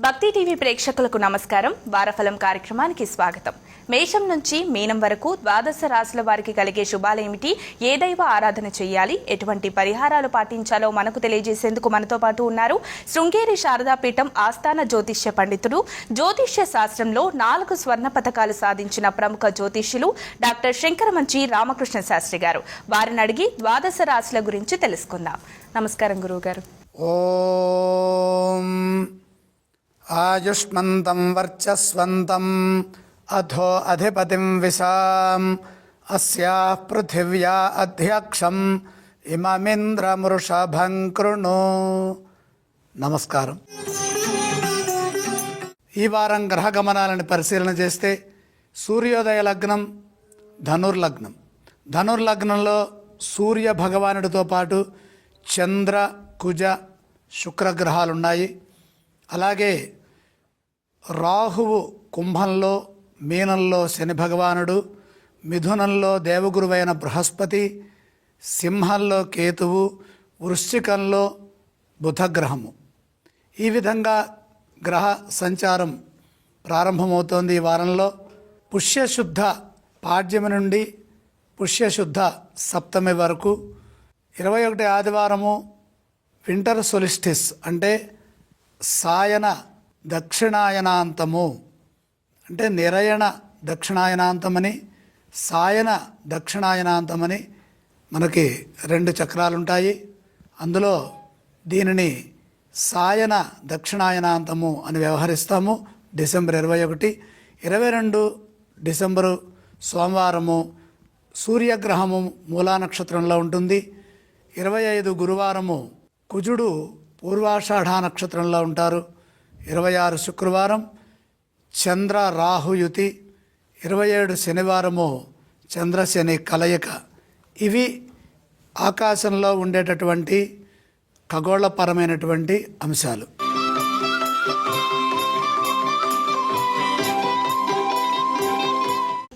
భక్తి టీవీ ప్రేక్షకులకు నమస్కారం. వారఫలం కార్యక్రమానికి స్వాగతం. మేషం నుంచి మీనం వరకు ద్వాదశ రాశుల వారికి కలిగే శుభాలేమిటి, ఏ దైవ ఆరాధన చేయాలి, ఎటువంటి పరిహారాలు పాటించాలో మనకు తెలియజేసేందుకు మనతో పాటు ఉన్నారు శృంగేరి శారదాపీఠం ఆస్థాన జ్యోతిష్య పండితుడు, జ్యోతిష్య శాస్త్రంలో 4 స్వర్ణ పతకాలు సాధించిన ప్రముఖ జ్యోతిష్యులు డాక్టర్ శంకరమంచి రామకృష్ణ శాస్త్రి గారు. వారిని అడిగి ద్వాదశ రాశుల గురించి తెలుసుకుందాం. నమస్కారం గురువు గారు. ఓం ఆయుష్మంతం వర్చస్వంతం అధో అధిపతిం విశాం అస్యా పృథివ్యా అధ్యక్షం ఇమమింద్రమృషభం కృణు. నమస్కారం. ఈ వారం గ్రహ గమనాలను పరిశీలన చేస్తే సూర్యోదయ లగ్నం ధనుర్లగ్నం. ధనుర్లగ్నంలో సూర్య భగవానుడితో పాటు చంద్ర కుజ శుక్రగ్రహాలున్నాయి. అలాగే రాహువు కుంభంలో, మీనంలో శని భగవానుడు, మిథునంలో దేవగురువైన బృహస్పతి, సింహంలో కేతువు, వృశ్చికంలో బుధగ్రహము. ఈ విధంగా గ్రహ సంచారం ప్రారంభమవుతోంది. ఈ వారంలో పుష్యశుద్ధ పాడ్యమి నుండి పుష్యశుద్ధ సప్తమి వరకు 21 ఆదివారము వింటర్ సొలిస్టిస్ అంటే సాయన దక్షిణాయనాంతము, అంటే నిరయణ దక్షిణాయనాంతమని, సాయన దక్షిణాయనాంతమని మనకి 2 చక్రాలు ఉంటాయి. అందులో దీనిని సాయన దక్షిణాయనాంతము అని వ్యవహరిస్తాము. డిసెంబర్ 21, 22 డిసెంబరు సోమవారము సూర్యగ్రహము మూలా నక్షత్రంలో ఉంటుంది. 25 గురువారము కుజుడు పూర్వాషాఢ నక్షత్రంలో ఉంటారు. 26 శుక్రవారం చంద్ర రాహుయుతి, 27 శనివారము చంద్రశని కలయిక. ఇవి ఆకాశంలో ఉండేటటువంటి ఖగోళపరమైనటువంటి అంశాలు.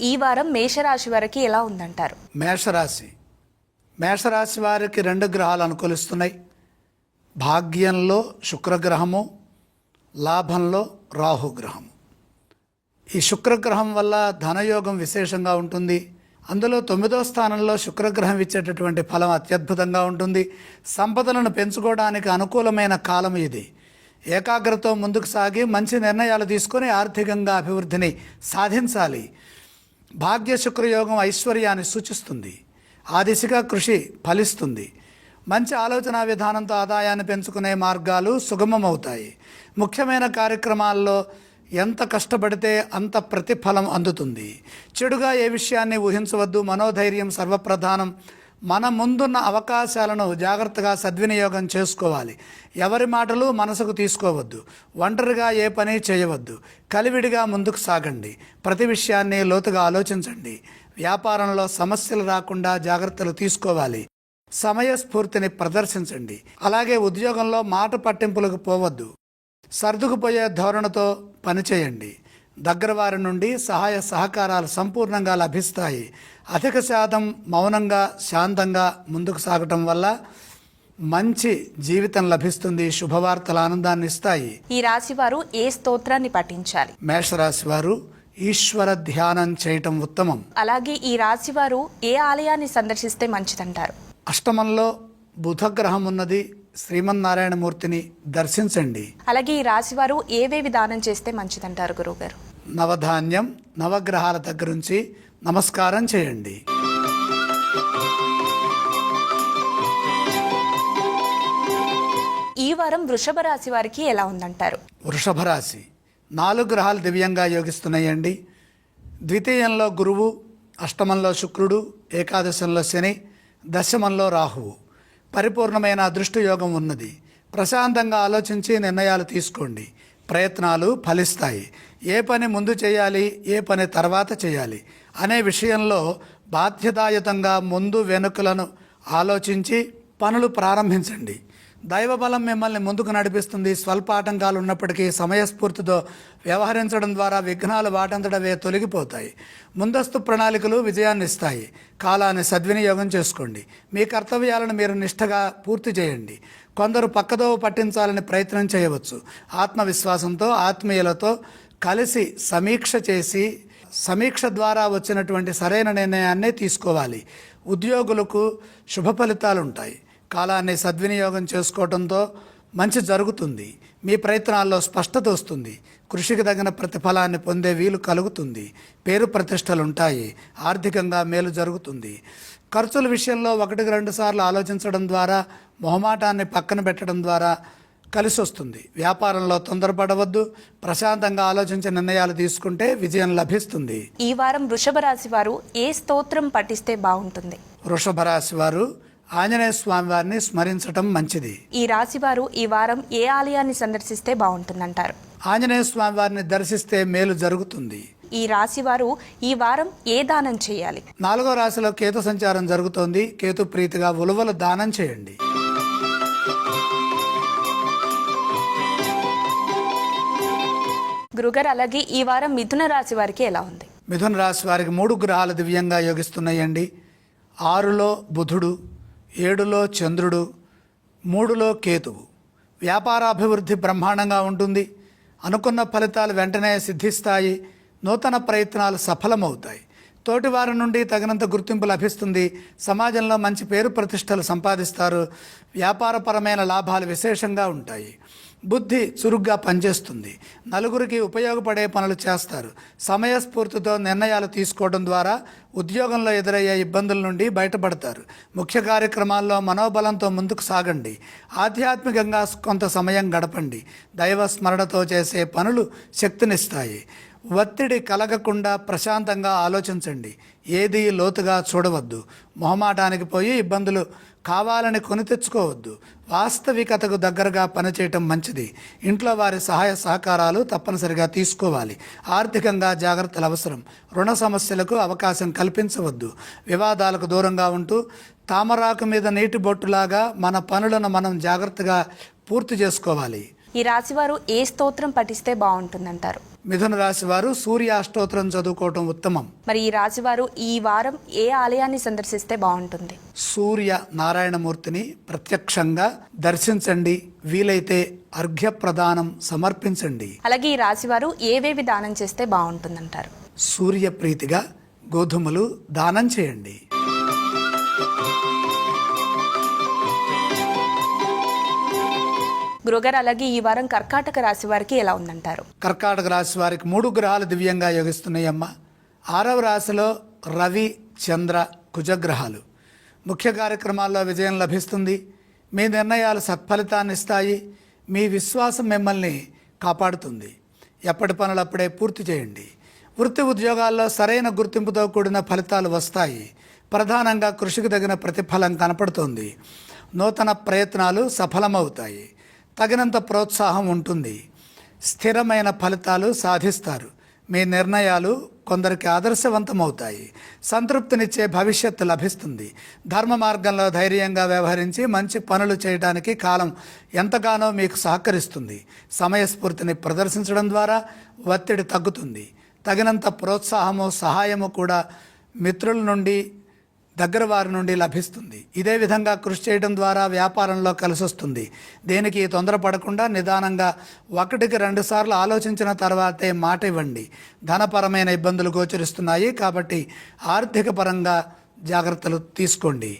ఈ వారం మేషరాశి వారికి ఎలా ఉందంటారు? మేషరాశి వారికి 2 గ్రహాలు అనుకూలిస్తున్నాయి. భాగ్యంలో శుక్రగ్రహము, లాభంలో రాహుగ్రహము. ఈ శుక్రగ్రహం వల్ల ధనయోగం విశేషంగా ఉంటుంది. అందులో 9వ స్థానంలో శుక్రగ్రహం ఇచ్చేటటువంటి ఫలం అత్యద్భుతంగా ఉంటుంది. సంపదలను పెంచుకోవడానికి అనుకూలమైన కాలం ఇది. ఏకాగ్రతతో ముందుకు సాగి మంచి నిర్ణయాలు తీసుకొని ఆర్థికంగా అభివృద్ధిని సాధించాలి. భాగ్య శుక్రయోగం ఐశ్వర్యాన్ని సూచిస్తుంది. ఆ దిశగా కృషి ఫలిస్తుంది. మంచి ఆలోచన విధానంతో ఆదాయాన్ని పెంచుకునే మార్గాలు సుగమమవుతాయి. ముఖ్యమైన కార్యక్రమాల్లో ఎంత కష్టపడితే అంత ప్రతిఫలం అందుతుంది. చెడుగా ఏ విషయాన్ని ఊహించవద్దు. మనోధైర్యం సర్వప్రధానం. మన ముందున్న అవకాశాలను జాగ్రత్తగా సద్వినియోగం చేసుకోవాలి. ఎవరి మాటలు మనసుకు తీసుకోవద్దు. ఒంటరిగా ఏ పని చేయవద్దు. కలివిడిగా ముందుకు సాగండి. ప్రతి విషయాన్ని లోతుగా ఆలోచించండి. వ్యాపారంలో సమస్యలు రాకుండా జాగ్రత్తలు తీసుకోవాలి. సమయస్ఫూర్తిని ప్రదర్శించండి. అలాగే ఉద్యోగంలో మాట పట్టింపులకు పోవద్దు. సర్దుకుపోయే ధోరణితో పనిచేయండి. దగ్గర వారి నుండి సహాయ సహకారాలు సంపూర్ణంగా లభిస్తాయి. అధిక శాతం మౌనంగా శాంతంగా ముందుకు సాగటం వల్ల మంచి జీవితం లభిస్తుంది. శుభవార్తల ఆనందాన్ని ఇస్తాయి. ఈ రాశి వారు ఏ స్తోత్రాన్ని పఠించాలి? మేషరాశి వారు ఈశ్వర ధ్యానం చేయటం ఉత్తమం. అలాగే ఈ రాశి వారు ఏ ఆలయాన్ని సందర్శిస్తే మంచిదంటారు? అష్టమంలో బుధగ్రహం ఉన్నది. శ్రీమన్నారాయణమూర్తిని దర్శించండి. అలాగే ఈ రాశి వారు ఏవేవి దానం చేస్తే మంచిదంటారు గురువు గారు? నవధాన్యం, నవగ్రహాల దగ్గర నుంచి నమస్కారం చేయండి. ఈ వారం వృషభ రాశి వారికి ఎలా ఉందంటారు? వృషభ రాశి 4 గ్రహాలు దివ్యంగా యోగిస్తున్నాయండి. ద్వితీయంలో గురువు, అష్టమంలో శుక్రుడు, ఏకాదశంలో శని, దశమంలో రాహువు. పరిపూర్ణమైన అదృష్టయోగం ఉన్నది. ప్రశాంతంగా ఆలోచించి నిర్ణయాలు తీసుకోండి. ప్రయత్నాలు ఫలిస్తాయి. ఏ పని ముందు చేయాలి, ఏ పని తర్వాత చేయాలి అనే విషయంలో బాధ్యతాయుతంగా ముందు వెనుకలను ఆలోచించి పనులు ప్రారంభించండి. దైవబలం మిమ్మల్ని ముందుకు నడిపిస్తుంది. స్వల్ప ఆటంకాలు ఉన్నప్పటికీ సమయస్ఫూర్తితో వ్యవహరించడం ద్వారా విఘ్నాలు వాటంతటవే తొలగిపోతాయి. ముందస్తు ప్రణాళికలు విజయాన్ని ఇస్తాయి. కాలాన్ని సద్వినియోగం చేసుకోండి. మీ కర్తవ్యాలను మీరు నిష్ఠగా పూర్తి చేయండి. కొందరు పక్కదోవ పట్టించాలని ప్రయత్నం చేయవచ్చు. ఆత్మవిశ్వాసంతో ఆత్మీయులతో కలిసి సమీక్ష చేసి సమీక్ష ద్వారా వచ్చినటువంటి సరైన నిర్ణయాన్నే తీసుకోవాలి. ఉద్యోగులకు శుభ ఫలితాలు ఉంటాయి. కాలాన్ని సద్వినియోగం చేసుకోవడంతో మంచి జరుగుతుంది. మీ ప్రయత్నాల్లో స్పష్టత వస్తుంది. కృషికి తగిన ప్రతిఫలాన్ని పొందే వీలు కలుగుతుంది. పేరు ప్రతిష్టలు ఉంటాయి. ఆర్థికంగా మేలు జరుగుతుంది. ఖర్చుల విషయంలో 1-2 సార్లు ఆలోచించడం ద్వారా, మొహమాటాన్ని పక్కన పెట్టడం ద్వారా కలిసి వస్తుంది. వ్యాపారంలో తొందరపడవద్దు. ప్రశాంతంగా ఆలోచించి నిర్ణయాలు తీసుకుంటే విజయం లభిస్తుంది. ఈ వారం వృషభ రాశి వారు ఏ స్తోత్రం పఠిస్తే బాగుంటుంది? వృషభ రాశి వారు ఆంజనేయ స్వామి వారిని స్మరించటం మంచిది. ఈ రాశి వారు ఈ వారం ఏ ఆలయాన్ని సందర్శిస్తే బాగుంటుందంటారు? ఆంజనేయ స్వామి వారిని దర్శిస్తే మేలు జరుగుతుంది. ఈ రాశి వారు ఈ వారం ఏ దానం చేయాలి? 4వ రాశిలో కేతు సంచారం జరుగుతోంది. కేతు ప్రీతిగా ఉలువలు దానం చేయండి. గురుగారు, అలాగే ఈ వారం మిథున రాశి వారికి ఎలా ఉంది? మిథున రాశి వారికి 3 గ్రహాలు దివ్యంగా యోగిస్తున్నాయండి. 6లో బుధుడు, 7లో చంద్రుడు, 3లో కేతువు. వ్యాపారాభివృద్ధి బ్రహ్మాండంగా ఉంటుంది. అనుకున్న ఫలితాలు వెంటనే సిద్ధిస్తాయి. నూతన ప్రయత్నాలు సఫలమవుతాయి. తోటివారి నుండి తగినంత గుర్తింపు లభిస్తుంది. సమాజంలో మంచి పేరు ప్రతిష్టలు సంపాదిస్తారు. వ్యాపారపరమైన లాభాలు విశేషంగా ఉంటాయి. బుద్ధి చురుగ్గా పనిచేస్తుంది. నలుగురికి ఉపయోగపడే పనులు చేస్తారు. సమయస్ఫూర్తితో నిర్ణయాలు తీసుకోవడం ద్వారా ఉద్యోగంలో ఎదురయ్యే ఇబ్బందుల నుండి బయటపడతారు. ముఖ్య కార్యక్రమాల్లో మనోబలంతో ముందుకు సాగండి. ఆధ్యాత్మికంగా కొంత సమయం గడపండి. దైవ స్మరణతో చేసే పనులు శక్తినిస్తాయి. ఒత్తిడి కలగకుండా ప్రశాంతంగా ఆలోచించండి. ఏది లోతుగా చూడవద్దు. మొహమాటానికి పోయి ఇబ్బందులు కావాలని కొని తెచ్చుకోవద్దు. వాస్తవికతకు దగ్గరగా పనిచేయటం మంచిది. ఇంట్లో వారి సహాయ సహకారాలు తప్పనిసరిగా తీసుకోవాలి. ఆర్థికంగా జాగ్రత్తలు అవసరం. రుణ సమస్యలకు అవకాశం కల్పించవద్దు. వివాదాలకు దూరంగా ఉంటూ తామరాకు మీద నీటి బొట్టులాగా మన పనులను మనం జాగ్రత్తగా పూర్తి చేసుకోవాలి. ఈ రాశి వారు ఏ స్తోత్రం పఠిస్తే బాగుంటుందంటారు? మిథున రాశి వారు సూర్య అష్టోత్తరం చదువుకోవటం ఉత్తమం. మరి ఈ రాశి వారు ఈ వారం ఏ ఆలయాన్ని సందర్శిస్తే బాగుంటుంది? సూర్య నారాయణమూర్తిని ప్రత్యక్షంగా దర్శించండి. వీలైతే అర్ఘ్య ప్రదానం సమర్పించండి. అలాగే ఈ రాశి వారు ఏవేవి దానం చేస్తే బాగుంటుందంటారు? సూర్య ప్రీతిగా గోధుమలు దానం చేయండి. గురుగారు, అలాగే ఈ వారం కర్కాటక రాశి వారికి ఎలా ఉందంటారు? కర్కాటక రాశి వారికి 3 గ్రహాలు దివ్యంగా యోగిస్తున్నాయమ్మ. 6వ రాశిలో రవి, చంద్ర, కుజగ్రహాలు. ముఖ్య కార్యక్రమాల్లో విజయం లభిస్తుంది. మీ నిర్ణయాలు సత్ఫలితాన్ని ఇస్తాయి. మీ విశ్వాసం మిమ్మల్ని కాపాడుతుంది. ఎప్పటి పనులు అప్పుడే పూర్తి చేయండి. వృత్తి ఉద్యోగాల్లో సరైన గుర్తింపుతో కూడిన ఫలితాలు వస్తాయి. ప్రధానంగా కృషికి తగిన ప్రతిఫలం కనపడుతోంది. నూతన ప్రయత్నాలు సఫలమవుతాయి. తగినంత ప్రోత్సాహం ఉంటుంది. స్థిరమైన ఫలితాలు సాధిస్తారు. మీ నిర్ణయాలు కొందరికి ఆదర్శవంతమవుతాయి. సంతృప్తినిచ్చే భవిష్యత్తు లభిస్తుంది. ధర్మ మార్గంలో ధైర్యంగా వ్యవహరించి మంచి పనులు చేయడానికి కాలం ఎంతగానో మీకు సహకరిస్తుంది. సమయస్ఫూర్తిని ప్రదర్శించడం ద్వారా ఒత్తిడి తగ్గుతుంది. తగినంత ప్రోత్సాహము, సహాయము కూడా మిత్రుల నుండి, దగ్గర వారి నుండి లభిస్తుంది. ఇదే విధంగా కృషి చేయడం ద్వారా వ్యాపారంలో కలిసి వస్తుంది. దేనికి తొందరపడకుండా నిదానంగా 1-2 సార్లు ఆలోచించిన తర్వాతే మాట ఇవ్వండి. ధనపరమైన ఇబ్బందులు గోచరిస్తున్నాయి కాబట్టి ఆర్థిక పరంగా జాగ్రత్తలు తీసుకోండి.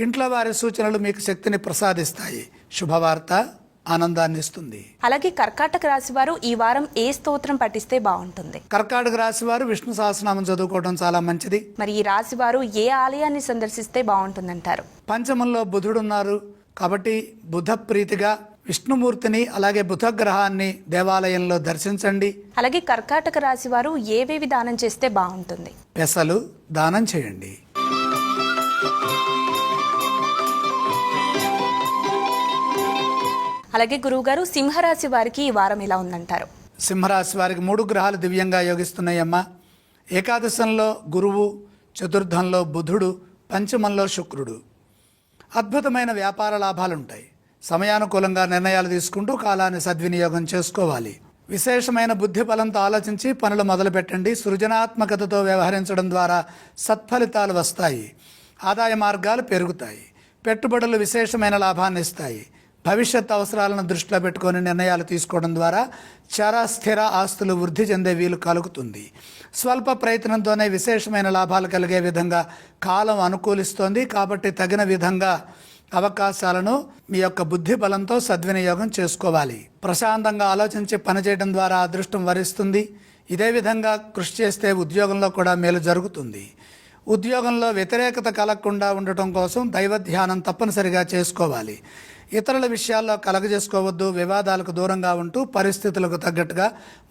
ఇంట్లో వారి సూచనలు మీకు శక్తిని ప్రసాదిస్తాయి. శుభవార్త ఆనందాన్ని ఇస్తుంది. అలాగే కర్కాటక రాశి వారు ఈ వారం ఏ స్తోత్రం పఠిస్తే బాగుంటుంది? కర్కాటక రాశి వారు విష్ణు సహస్రనామం చదువుకోవడం చాలా మంచిది. మరి ఈ రాశి వారు ఏ ఆలయాన్ని సందర్శిస్తే బాగుంటుందంటారు? పంచమంలో బుధుడున్నారు కాబట్టి బుధ ప్రీతిగా విష్ణుమూర్తిని అలాగే బుధ గ్రహాన్ని దేవాలయంలో దర్శించండి. అలాగే కర్కాటక రాశి వారు ఏవేవి దానం చేస్తే బాగుంటుంది? పెసలు దానం చేయండి. అలాగే గురువుగారు, సింహరాశి వారికి ఈ వారం ఎలా ఉందంటారు? సింహరాశి వారికి 3 గ్రహాలు దివ్యంగా యోగిస్తున్నాయమ్మా. ఏకాదశంలో గురువు, చతుర్థంలో బుధుడు, పంచమంలో శుక్రుడు. అద్భుతమైన వ్యాపార లాభాలుంటాయి. సమయానుకూలంగా నిర్ణయాలు తీసుకుంటూ కాలాన్ని సద్వినియోగం చేసుకోవాలి. విశేషమైన బుద్ధి బలంతో ఆలోచించి పనులు మొదలుపెట్టండి. సృజనాత్మకతతో వ్యవహరించడం ద్వారా సత్ఫలితాలు వస్తాయి. ఆదాయ మార్గాలు పెరుగుతాయి. పెట్టుబడులు విశేషమైన లాభాన్ని ఇస్తాయి. భవిష్యత్ అవసరాలను దృష్టిలో పెట్టుకొని నిర్ణయాలు తీసుకోవడం ద్వారా స్థిర ఆస్తులు వృద్ధి చెందే వీలు కలుగుతుంది. స్వల్ప ప్రయత్నంతోనే విశేషమైన లాభాలు కలిగే విధంగా కాలం అనుకూలిస్తోంది. కాబట్టి తగిన విధంగా అవకాశాలను మీ యొక్క బుద్ధి బలంతో సద్వినియోగం చేసుకోవాలి. ప్రశాంతంగా ఆలోచించి పనిచేయడం ద్వారా అదృష్టం వరిస్తుంది. ఇదే విధంగా కృషి చేస్తే ఉద్యోగంలో కూడా మేలు జరుగుతుంది. ఉద్యోగంలో వ్యతిరేకత కలగకుండా ఉండటం కోసం దైవ ధ్యానం తప్పనిసరిగా చేసుకోవాలి. ఇతరుల విషయాల్లో కలగజేసుకోవద్దు. వివాదాలకు దూరంగా ఉంటూ పరిస్థితులకు తగ్గట్టుగా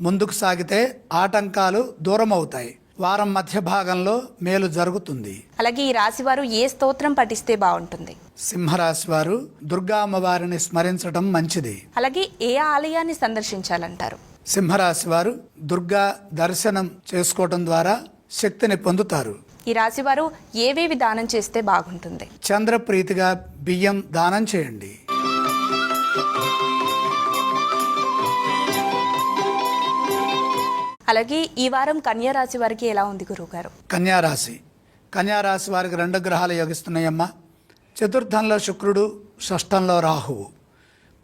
ముందుకు సాగితే ఆటంకాలు దూరం అవుతాయి. వారం మధ్య భాగంలో మేలు జరుగుతుంది. అలాగే ఈ రాశి వారు ఏ స్తోత్రం పఠిస్తే బాగుంటుంది? సింహరాశి వారు దుర్గా అమ్మవారిని స్మరించడం మంచిది. అలాగే ఏ ఆలయాన్ని సందర్శించాలంటారు? సింహరాశి వారు దుర్గా దర్శనం చేసుకోవడం ద్వారా శక్తిని పొందుతారు. ఈ రాశి వారు ఏవేవి దానం చేస్తే బాగుంటుంది? చంద్రప్రీతిగా బియ్యం దానం చేయండి. అలాగే ఈ వారం కన్యా రాశి వారికి ఎలా ఉంది గురువుగారు? కన్యారాశి వారికి 2 గ్రహాలు యోగిస్తున్నాయమ్మా. చతుర్థంలో శుక్రుడు, షష్ఠంలో రాహువు.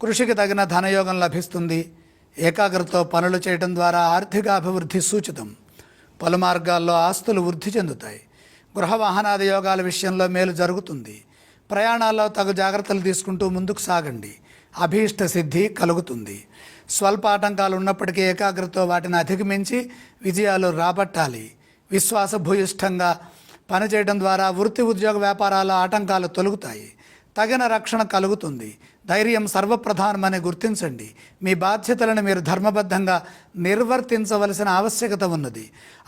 కృషికి తగిన ధనయోగం లభిస్తుంది. ఏకాగ్రతతో పనులు చేయడం ద్వారా ఆర్థిక అభివృద్ధి సూచితం. పలు మార్గాల్లో ఆస్తులు వృద్ధి చెందుతాయి. గృహ వాహనాది యోగాల విషయంలో మేలు జరుగుతుంది. ప్రయాణాల్లో తగు జాగ్రత్తలు తీసుకుంటూ ముందుకు సాగండి. అభీష్ట సిద్ధి కలుగుతుంది. స్వల్ప ఆటంకాలు ఉన్నప్పటికీ ఏకాగ్రతతో వాటిని అధిగమించి విజయాలు రాబట్టాలి. విశ్వాసభూయిష్టంగా పనిచేయడం ద్వారా వృత్తి ఉద్యోగ వ్యాపారాల ఆటంకాలు తొలగుతాయి. తగిన రక్షణ కలుగుతుంది. ధైర్యం సర్వప్రధానమని గుర్తించండి. మీ బాధ్యతలను మీరు ధర్మబద్ధంగా నిర్వర్తించవలసిన ఆవశ్యకత ఉన్నది.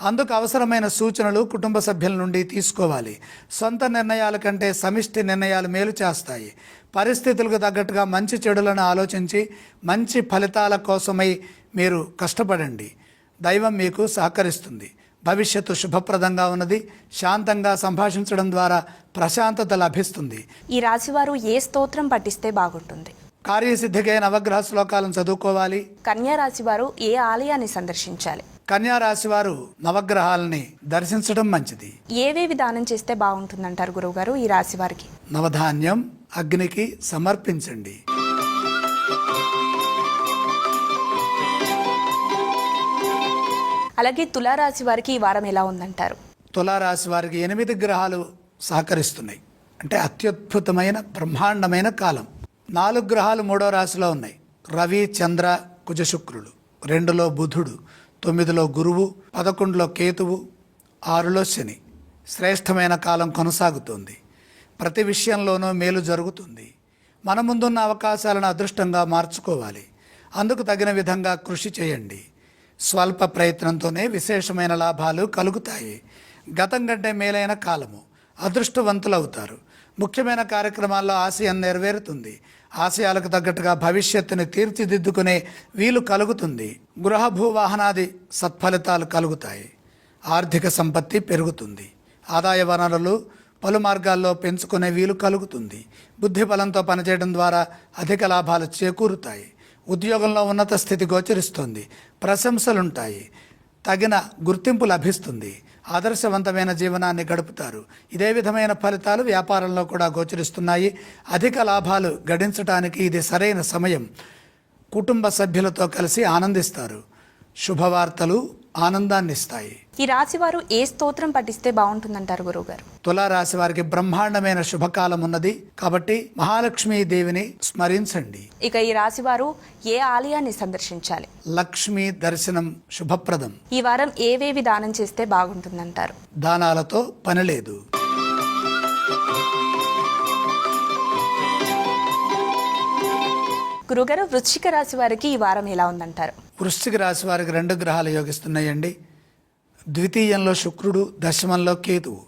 అందుకు అవసరమైన సూచనలు కుటుంబ సభ్యుల నుండి తీసుకోవాలి. సొంత నిర్ణయాల కంటే సమిష్టి నిర్ణయాలు మేలు చేస్తాయి. పరిస్థితులకు తగ్గట్టుగా మంచి చెడులను ఆలోచించి మంచి ఫలితాల కోసమై మీరు కష్టపడండి. దైవం మీకు సహకరిస్తుంది. భవిష్యత్తు శుభప్రదంగా ఉన్నది. శాంతంగా సంభాషించడం ద్వారా ప్రశాంతత లభిస్తుంది. ఈ రాశివారు ఏ స్తోత్రం పఠిస్తే బాగుంటుంది? కార్యసిద్ధికై నవగ్రహ శ్లోకాలను చదువుకోవాలి. కన్యా రాశి వారు ఏ ఆలయాన్ని సందర్శించాలి? కన్యా రాశి వారు నవగ్రహాలని దర్శించడం మంచిది. ఏవేవి దానం చేస్తే బాగుంటుందంటారు గురువుగారు ఈ రాశి వారికి? నవధాన్యం అగ్నికి సమర్పించండి. అలాగే తులారాశి వారికి ఈ వారం ఎలా ఉందంటారు? తులారాశి వారికి 8 గ్రహాలు సహకరిస్తున్నాయి. అంటే అత్యద్భుతమైన బ్రహ్మాండమైన కాలం. 4 గ్రహాలు 3వ రాశిలో ఉన్నాయి. రవి, చంద్ర, కుజ, శుక్రులు. 2లో బుధుడు, 9లో గురువు, 11లో కేతువు, 6లో శని. శ్రేష్టమైన కాలం కొనసాగుతుంది. ప్రతి విషయంలోనూ మేలు జరుగుతుంది. మన ముందున్న అవకాశాలను అదృష్టంగా మార్చుకోవాలి. అందుకు తగిన విధంగా కృషి చేయండి. స్వల్ప ప్రయత్నంతోనే విశేషమైన లాభాలు కలుగుతాయి. గతం కంటే మేలైన కాలము. అదృష్టవంతులవుతారు. ముఖ్యమైన కార్యక్రమాల్లో ఆశయం నెరవేరుతుంది. ఆశయాలకు తగ్గట్టుగా భవిష్యత్తుని తీర్చిదిద్దుకునే వీలు కలుగుతుంది. గృహ భూవాహనాది సత్ఫలితాలు కలుగుతాయి. ఆర్థిక సంపత్తి పెరుగుతుంది. ఆదాయ వనరులు పలు మార్గాల్లో పెంచుకునే వీలు కలుగుతుంది. బుద్ధి బలంతో పనిచేయడం ద్వారా అధిక లాభాలు చేకూరుతాయి. ఉద్యోగంలో ఉన్నత స్థితి గోచరిస్తుంది. ప్రశంసలుంటాయి. తగిన గుర్తింపు లభిస్తుంది. ఆదర్శవంతమైన జీవనాన్ని గడుపుతారు. ఇదే విధమైన ఫలితాలు వ్యాపారంలో కూడా గోచరిస్తున్నాయి. అధిక లాభాలు గడించడానికి ఇది సరైన సమయం. కుటుంబ సభ్యులతో కలిసి ఆనందిస్తారు. శుభవార్తలు ఆనందాన్ని ఇస్తాయి. ఈ రాశి వారు ఏ స్తోత్రం పఠిస్తే బాగుంటుందంటారు గురువుగారు? తులారాశి వారికి బ్రహ్మాండమైన శుభకాలం ఉన్నది. కాబట్టి మహాలక్ష్మీ దేవిని స్మరించండి. ఇక ఈ రాశి వారు ఏ ఆలయాన్ని సందర్శించాలి? లక్ష్మీ దర్శనం శుభప్రదం. ఈ వారం ఏవేవి దానం చేస్తే బాగుంటుందంటారు? దానాలతో పని లేదు. గురుగారు, వృశ్చిక రాశి వారికి ఈ వారం ఎలా ఉందంటారు? వృశ్చిక రాశి వారికి 2 గ్రహాలు యోగిస్తున్నాయండి. ద్వితీయంలో శుక్రుడు, దశమంలో కేతువు.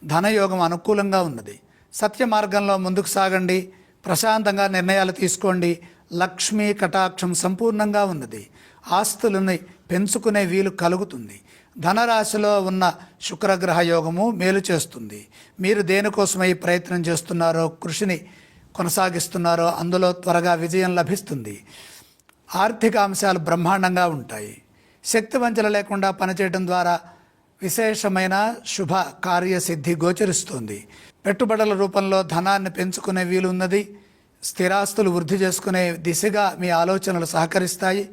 ధనయోగం అనుకూలంగా ఉన్నది. సత్య మార్గంలో ముందుకు సాగండి. ప్రశాంతంగా నిర్ణయాలు తీసుకోండి. లక్ష్మీ కటాక్షం సంపూర్ణంగా ఉన్నది. ఆస్తులని పెంచుకునే వీలు కలుగుతుంది. ధనరాశిలో ఉన్న శుక్రగ్రహ యోగము మేలు చేస్తుంది. మీరు దేనికోసమై ప్రయత్నం చేస్తున్నారో, కృషిని కొనసాగిస్తున్నారో అందులో త్వరగా విజయం లభిస్తుంది. ఆర్థిక అంశాలు బ్రహ్మాండంగా ఉంటాయి. శక్తి వంచన లేకుండా పనిచేయడం ద్వారా విశేషమైన శుభ కార్యసిద్ధి గోచరిస్తుంది. పెట్టుబడుల రూపంలో ధనాన్ని పెంచుకునే వీలు ఉన్నది. స్థిరాస్తులు వృద్ధి చేసుకునే దిశగా మీ ఆలోచనలు సహకరిస్తాయి.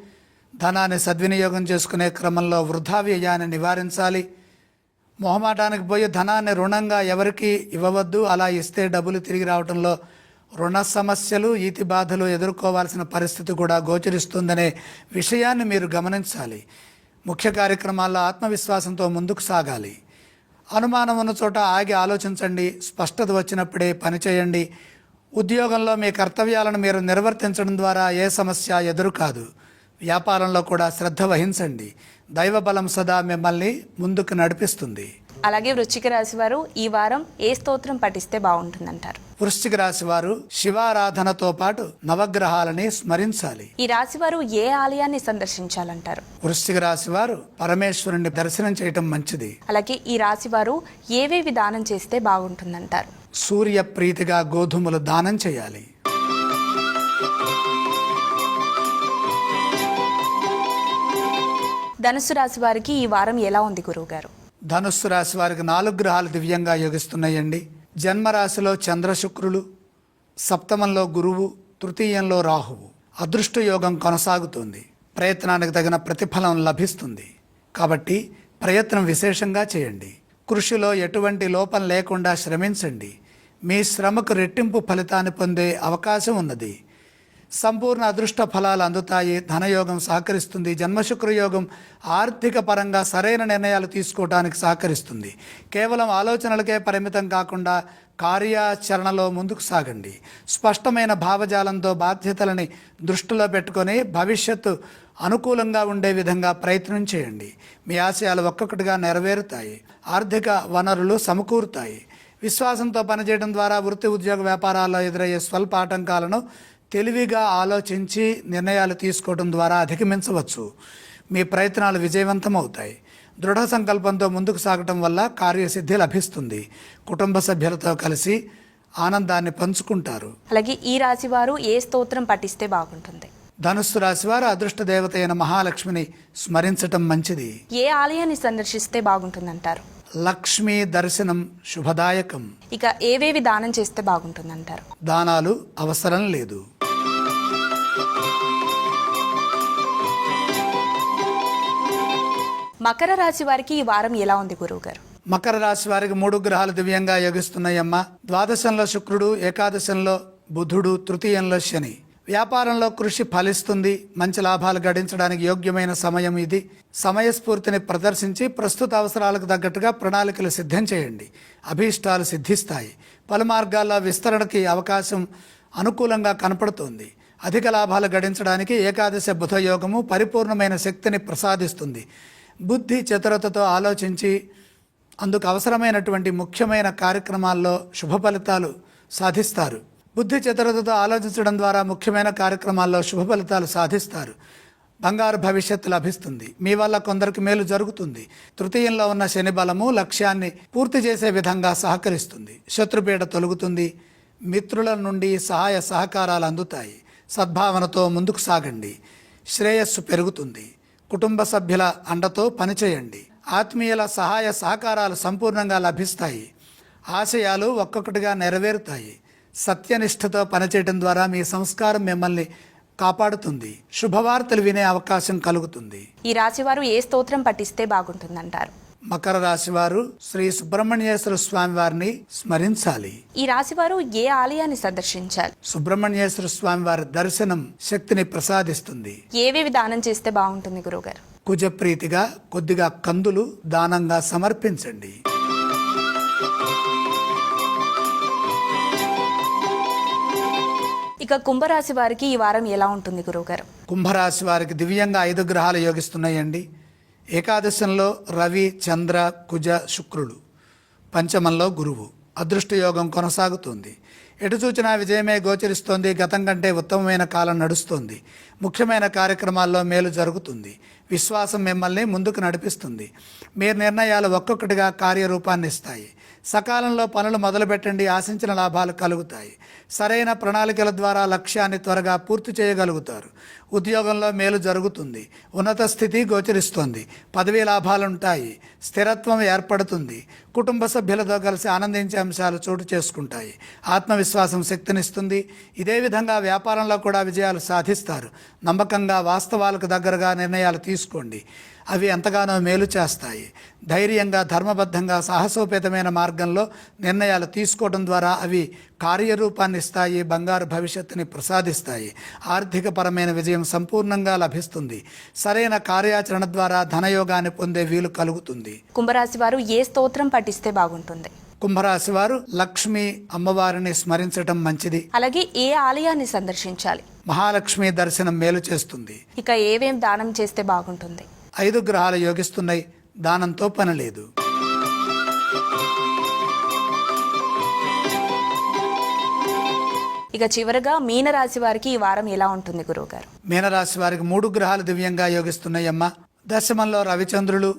ధనాన్ని సద్వినియోగం చేసుకునే క్రమంలో వృధా వ్యయాన్ని నివారించాలి. మొహమాటానికి పోయి ధనాన్ని రుణంగా ఎవరికి ఇవ్వవద్దు. అలా ఇస్తే డబ్బులు తిరిగి రావడంలో రుణ సమస్యలు, ఈతి బాధలు ఎదుర్కోవాల్సిన పరిస్థితి కూడా గోచరిస్తుందనే విషయాన్ని మీరు గమనించాలి. ముఖ్య కార్యక్రమాల్లో ఆత్మవిశ్వాసంతో ముందుకు సాగాలి. అనుమానం ఉన్న చోట ఆగి ఆలోచించండి. స్పష్టత వచ్చినప్పుడే పనిచేయండి. ఉద్యోగంలో మీ కర్తవ్యాలను మీరు నిర్వర్తించడం ద్వారా ఏ సమస్య ఎదురు కాదు. వ్యాపారంలో కూడా శ్రద్ధ వహించండి. దైవ బలం సదా మిమ్మల్ని ముందుకు నడిపిస్తుంది. అలాగే వృశ్చిక రాశి వారు ఈ వారం ఏ స్తోత్రం పఠిస్తే బాగుంటుందంటారు? వృశ్చిక రాశి వారు శివారాధనతో పాటు నవగ్రహాలని స్మరించాలి. ఈ రాశి వారు ఏ ఆలయాన్ని సందర్శించాలంటారు? వృశ్చిక రాశి వారు పరమేశ్వరుని దర్శనం చేయటం మంచిది. అలాగే ఈ రాశి వారు ఏవేవి దానం చేస్తే బాగుంటుందంటారు? సూర్య ప్రీతిగా గోధుమలు దానం చేయాలి. ధనుస్సు రాశి వారికి ఈ వారం ఎలా ఉంది గురువుగారు? ధనుస్సు రాశి వారికి 4 గ్రహాలు దివ్యంగా యోగిస్తున్నాయండి. జన్మరాశిలో చంద్రశుక్రులు, సప్తమంలో గురువు, తృతీయంలో రాహువు. అదృష్ట యోగం కొనసాగుతుంది. ప్రయత్నానికి తగిన ప్రతిఫలం లభిస్తుంది. కాబట్టి ప్రయత్నం విశేషంగా చేయండి. కృషిలో ఎటువంటి లోపం లేకుండా శ్రమించండి. మీ శ్రమకు రెట్టింపు ఫలితాన్ని పొందే అవకాశం ఉన్నది. సంపూర్ణ అదృష్ట ఫలాలు అందుతాయి. ధనయోగం సహకరిస్తుంది. జన్మశుక్రయోగం ఆర్థిక పరంగా సరైన నిర్ణయాలు తీసుకోవడానికి సహకరిస్తుంది. కేవలం ఆలోచనలకే పరిమితం కాకుండా కార్యాచరణలో ముందుకు సాగండి. స్పష్టమైన భావజాలంతో బాధ్యతలని దృష్టిలో పెట్టుకొని భవిష్యత్తు అనుకూలంగా ఉండే విధంగా ప్రయత్నం చేయండి. మీ ఆశయాలు ఒక్కొక్కటిగా నెరవేరుతాయి. ఆర్థిక వనరులు సమకూరుతాయి. విశ్వాసంతో పనిచేయడం ద్వారా వృత్తి, ఉద్యోగ, వ్యాపారాల్లో ఎదురయ్యే స్వల్ప ఆటంకాలను తెలివిగా ఆలోచించి నిర్ణయాలు తీసుకోవడం ద్వారా అధిగమించవచ్చు. మీ ప్రయత్నాలు విజయవంతమవుతాయి. దృఢ సంకల్పంతో ముందుకు సాగటం వల్ల కార్యసిద్ధి లభిస్తుంది. కుటుంబ సభ్యులతో కలిసి ఆనందాన్ని పంచుకుంటారు. అలాగే ఈ రాశి వారు ఏ స్తోత్రం పఠిస్తే బాగుంటుంది? ధనుస్సు రాశి వారు అదృష్ట దేవత అయిన మహాలక్ష్మిని స్మరించటం మంచిది. ఏ ఆలయాన్ని సందర్శిస్తే బాగుంటుందంటారు? లక్ష్మీ దర్శనం శుభదాయకం. ఇక ఏవేవి దానం చేస్తే బాగుంటుందంటారు? దానాలు అవసరం లేదు. మకర రాశి వారికి ఈ వారం ఎలా ఉంది గురువుగారు? మకర రాశి వారికి 3 గ్రహాలు దివ్యంగా యోగిస్తున్నాయమ్మా. ద్వాదశంలో శుక్రుడు, ఏకాదశంలో బుధుడు, తృతీయంలో శని. వ్యాపారంలో కృషి ఫలిస్తుంది. మంచి లాభాలు గడించడానికి యోగ్యమైన సమయం ఇది. సమయస్ఫూర్తిని ప్రదర్శించి ప్రస్తుత అవసరాలకు తగ్గట్టుగా ప్రణాళికలు సిద్ధం చేయండి. అభీష్టాలు సిద్ధిస్తాయి. పలు మార్గాల్లో విస్తరణకి అవకాశం అనుకూలంగా కనపడుతోంది. అధిక లాభాలు గడించడానికి ఏకాదశ బుధ యోగము పరిపూర్ణమైన శక్తిని ప్రసాదిస్తుంది. బుద్ధి చతురతతో ఆలోచించి అందుకు అవసరమైనటువంటి ముఖ్యమైన కార్యక్రమాల్లో శుభ ఫలితాలు సాధిస్తారు. బుద్ధి చతురతతో ఆలోచించడం ద్వారా ముఖ్యమైన కార్యక్రమాల్లో శుభ ఫలితాలు సాధిస్తారు. బంగారు భవిష్యత్తు లభిస్తుంది. మీ వల్ల కొందరికి మేలు జరుగుతుంది. తృతీయంలో ఉన్న శని బలము లక్ష్యాన్ని పూర్తి చేసే విధంగా సహకరిస్తుంది. శత్రుపీడ తొలగుతుంది. మిత్రుల నుండి సహాయ సహకారాలు అందుతాయి. సద్భావనతో ముందుకు సాగండి. శ్రేయస్సు పెరుగుతుంది. కుటుంబ సభ్యుల అండతో పనిచేయండి. ఆత్మీయుల సహాయ సహకారాలు సంపూర్ణంగా లభిస్తాయి. ఆశయాలు ఒక్కొక్కటిగా నెరవేరుతాయి. సత్యనిష్టతో పనిచేయడం ద్వారా మీ సంస్కారం మిమ్మల్ని కాపాడుతుంది. శుభవార్తలు వినే అవకాశం కలుగుతుంది. ఈ రాశి వారు ఏ స్తోత్రం పఠిస్తే బాగుంటుందంటారు? మకర రాశి వారు శ్రీ సుబ్రహ్మణ్యేశ్వర స్వామి వారిని స్మరించాలి. ఈ రాశి వారు ఏ ఆలయాన్ని సందర్శించాలి? సుబ్రహ్మణ్యేశ్వర స్వామి వారి దర్శనం శక్తిని ప్రసాదిస్తుంది. ఏవేవి దానం చేస్తే బాగుంటుంది గురువుగారు? కుజప్రీతిగా కొద్దిగా కందులు దానంగా సమర్పించండి. ఇక కుంభరాశి వారికి ఈ వారం ఎలా ఉంటుంది గురువుగారు? కుంభరాశి వారికి దివ్యంగా 5 గ్రహాలు యోగిస్తున్నాయండి. ఏకాదశంలో రవి, చంద్ర, కుజ, శుక్రులు. పంచమంలో గురువు. అదృష్ట యోగం కొనసాగుతుంది. ఎటు చూచినా విజయమే గోచరిస్తోంది. గతం కంటే ఉత్తమమైన కాలం నడుస్తోంది. ముఖ్యమైన కార్యక్రమాల్లో మేలు జరుగుతుంది. విశ్వాసం మిమ్మల్ని ముందుకు నడిపిస్తుంది. మీ నిర్ణయాలు ఒక్కొక్కటిగా కార్యరూపాన్ని ఇస్తాయి. సకాలంలో పనులు మొదలుపెట్టండి, ఆశించిన లాభాలు కలుగుతాయి. సరైన ప్రణాళికల ద్వారా లక్ష్యాన్ని త్వరగా పూర్తి చేయగలుగుతారు. ఉద్యోగంలో మేలు జరుగుతుంది. ఉన్నత స్థితి గోచరిస్తుంది. పదవీ లాభాలుంటాయి. స్థిరత్వం ఏర్పడుతుంది. కుటుంబ సభ్యులతో కలిసి ఆనందించే అంశాలు చోటు చేసుకుంటాయి. ఆత్మవిశ్వాసం శక్తినిస్తుంది. ఇదే విధంగా వ్యాపారంలో కూడా విజయాలు సాధిస్తారు. నమ్మకంగా వాస్తవాలకు దగ్గరగా నిర్ణయాలు తీసుకోండి. అవి ఎంతగానో మేలు చేస్తాయి. ధైర్యంగా, ధర్మబద్ధంగా, సాహసోపేతమైన మార్గంలో నిర్ణయాలు తీసుకోవడం ద్వారా అవి కార్యరూపాన్ని ఇస్తాయి. బంగారు భవిష్యత్తుని ప్రసాదిస్తాయి. ఆర్థికపరమైన విజయం సంపూర్ణంగా లభిస్తుంది. సరైన కార్యాచరణ ద్వారా ధనయోగాన్ని పొందే వీలు కలుగుతుంది. కుంభరాశి వారు ఏ స్తోత్రం పఠిస్తే బాగుంటుంది? కుంభరాశి వారు లక్ష్మి అమ్మవారిని స్మరించడం మంచిది. అలాగే ఏ ఆలయాన్ని సందర్శించాలి? మహాలక్ష్మి దర్శనం మేలు చేస్తుంది. ఇక ఏవేం దానం చేస్తే బాగుంటుంది? 5 గ్రహాలు యోగిస్తున్నాయి. దానంతో పని లేదు. ఇక చివరగా మీనరాశి వారికి ఈ వారం ఎలా ఉంటుంది గురువుగారు? మీనరాశి వారికి 3 గ్రహాలు దివ్యంగా యోగిస్తున్నాయమ్మ. దశమంలో రవిచంద్రులు,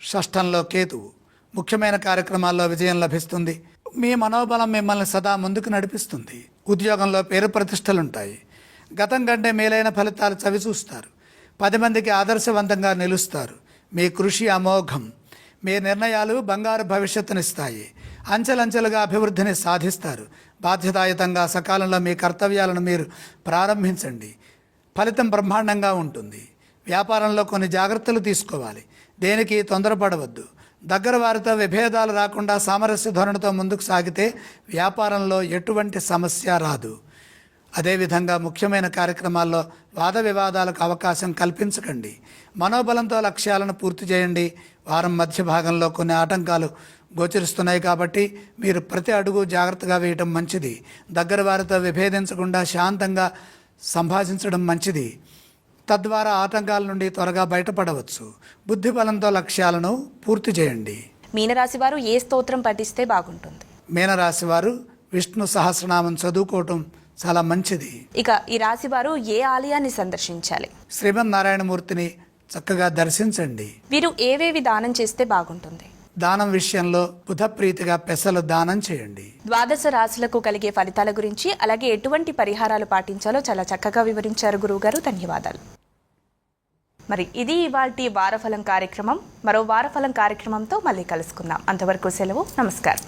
షష్ఠంలో కేతువు. ముఖ్యమైన కార్యక్రమాల్లో విజయం లభిస్తుంది. మీ మనోబలం మిమ్మల్ని సదా ముందుకు నడిపిస్తుంది. ఉద్యోగంలో పేరు ప్రతిష్టలుంటాయి. గతం కంటే మేలైన ఫలితాలు చవిచూస్తారు. 10 మందికి ఆదర్శవంతంగా నిలుస్తారు. మీ కృషి అమోఘం. మీ నిర్ణయాలు బంగారు భవిష్యత్తునిస్తాయి. అంచెలంచెలుగా అభివృద్ధిని సాధిస్తారు. బాధ్యతాయుతంగా సకాలంలో మీ కర్తవ్యాలను మీరు ప్రారంభించండి. ఫలితం బ్రహ్మాండంగా ఉంటుంది. వ్యాపారంలో కొన్ని జాగ్రత్తలు తీసుకోవాలి. దేనికి తొందరపడవద్దు. దగ్గర వారితో విభేదాలు రాకుండా సామరస్య ధోరణితో ముందుకు సాగితే వ్యాపారంలో ఎటువంటి సమస్య రాదు. అదేవిధంగా ముఖ్యమైన కార్యక్రమాల్లో వాద వివాదాలకు అవకాశం కల్పించకండి. మనోబలంతో లక్ష్యాలను పూర్తి చేయండి. వారం మధ్య భాగంలో కొన్ని ఆటంకాలు గోచరిస్తున్నాయి కాబట్టి మీరు ప్రతి అడుగు జాగ్రత్తగా వేయటం మంచిది. దగ్గర వారితో విభేదించకుండా శాంతంగా సంభాషించడం మంచిది. తద్వారా ఆటంకాల నుండి త్వరగా బయటపడవచ్చు. బుద్ధి బలంతో లక్ష్యాలను పూర్తి చేయండి. మీనరాశి వారు ఏ స్తోత్రం పఠిస్తే బాగుంటుంది? మీనరాశి వారు విష్ణు సహస్రనామం చదువుకోవటం చాలా మంచిది. ఇక ఈ రాశి వారు ఏ ఆలయాన్ని సందర్శించాలి? శ్రీమన్నారాయణమూర్తిని చక్కగా దర్శించండి. వీరు ఏవేవి దానం చేస్తే బాగుంటుంది? దానం విషయంలో బుధప్రీతిగా పెసలు దానం చేయండి. ద్వాదశ రాశులకు కలిగే ఫలితాల గురించి, అలాగే ఎటువంటి పరిహారాలు పాటించాలో చాలా చక్కగా వివరించారు గురువుగారు. ధన్యవాదాలు. మరి ఇది ఇవాల్టి వారఫలం కార్యక్రమం. మరో వారఫలం కార్యక్రమంతో మళ్ళీ కలుసుకుందాం. అంతవరకు సెలవు. నమస్కారం.